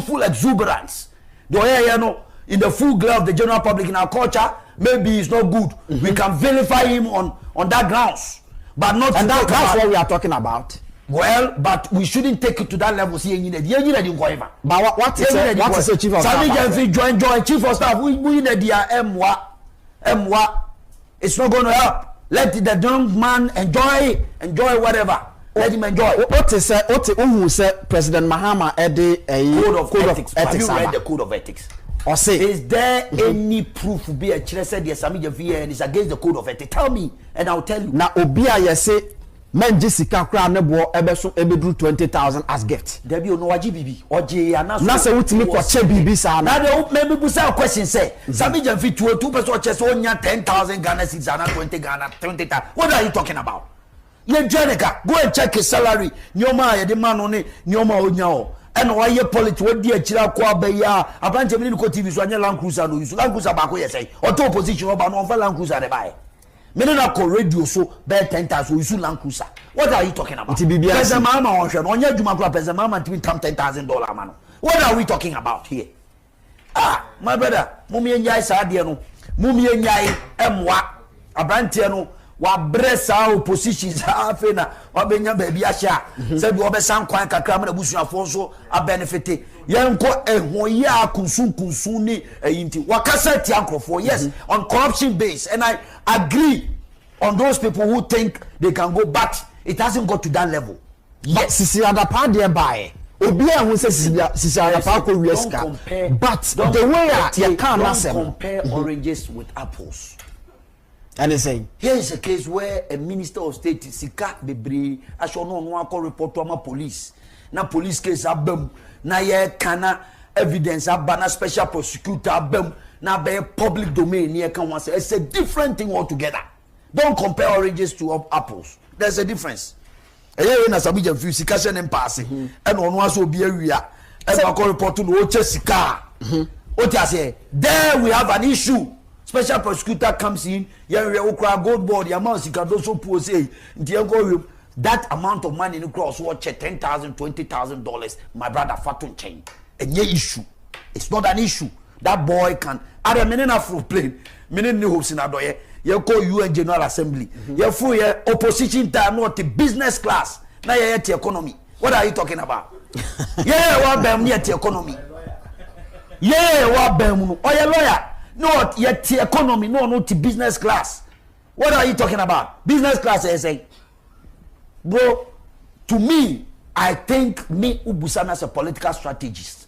full exuberance. In the full glare of the general public in our culture, maybe it's not good. We can vilify him on that grounds, but not. And that's what we are talking about. Well, but we shouldn't take it to that level. See, but what is the chief of staff? Join chief of staff. We need the M1. It's not going to help. Let the young man enjoy whatever. Let him enjoy. What is President Mahama code of ethics? Have you read the code of ethics? Or say, is there any proof to be a said yes, and it's against the code of ethics? Tell me, and I'll tell you. Now, Obia, you say, men Jessica Crown nebo ebedu 20,000 as gift. There be no GBB or J and now say what me for che BB sana. Now the maybe busa question say, Sami Jamfi 2% chest on 10,000 Ghana cedis and 20 Ghana 20,000. What are you talking about? Ye Jenica, go and check his salary. Nyoma the man on it, Nyoma Onyao. And why your politics what dear Chira Kwabeya, a bunch of little TV so Land Cruiser no use Land Cruiser back say or two position about no Land Cruiser buy. Menena ko radio so bear 10,000 use Land Cruiser. What are you talking about? President Mahama on your Juma President Mahama to become $10,000 man. What are we talking about here? Ah, my brother, Mummy and Yai Sadiano, Mummy and Yai Mwa, a brantiano. Wa bresa oppositions afena wa benya baby asha said we obesan kwan kakra ma busuafo so a benefit yenko ehon ya kunsun ni eyinti wakasa ti ankrofo yes on corruption base, and I agree on those people who think they can go, but it hasn't got to that level. Yes, sisi adapa there by obi a won say sisi adapa ko wieska, but the way you can compare oranges with apples. And saying, here is a case where a minister of state sika bebre asho no akọ report to police. Na police case abem na ye kana evidence abana special prosecutor abem na be public domain here can one say it's a different thing altogether. Don't compare oranges to apples. There's a difference. Eye na sabi je fi sika she ne pass e no no aso obi awia e akọ report to no che sika. O ti ase there we have an issue. Special prosecutor comes in, gold board, the amount he can also pose that amount of money in the cross watch $10,000, $20,000, my brother Fatun chain. And yeah issue. It's not an issue. That boy can other men for plane, many new hopes in Adoye, you call UN General Assembly. You for your opposition time, not the business class. Now you're at the economy. What are you talking about? What bam near the economy? What bam or your lawyer? Not yet the economy, not the business class. What are you talking about? Business class, I say. Bro, to me, I think me Ubusana as a political strategist.